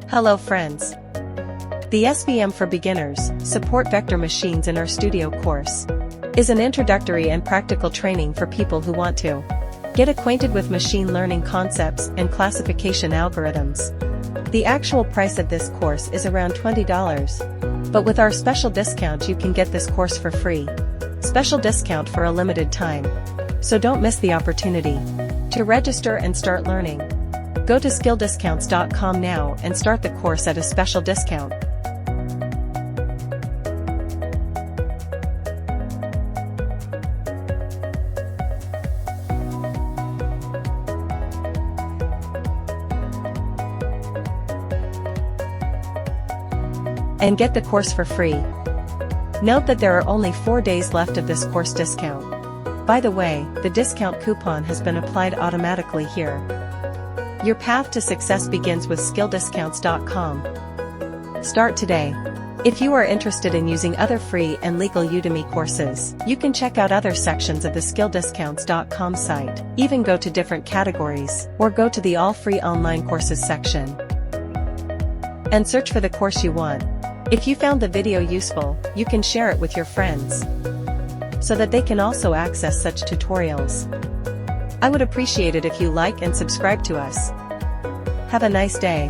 Hello friends. The SVM for Beginners, Support Vector Machines in RStudio course is an introductory and practical training for people who want to get acquainted with machine learning concepts and classification algorithms. The actual price of this course is around $20, but with our special discount you can get this course for free. Special discount for a limited time. So don't miss the opportunity to register and start learning. Go to skilldiscounts.com now and start the course at a special discount. And get the course for free. Note that there are only 4 days left of this course discount. By the way, the discount coupon has been applied automatically here. Your path to success begins with skilldiscounts.com. Start today. If you are interested in using other free and legal Udemy courses, you can check out other sections of the skilldiscounts.com site, even go to different categories, or go to the all free online courses section and search for the course you want. If you found the video useful, you can share it with your friends so that they can also access such tutorials. I would appreciate it if you like and subscribe to us. Have a nice day.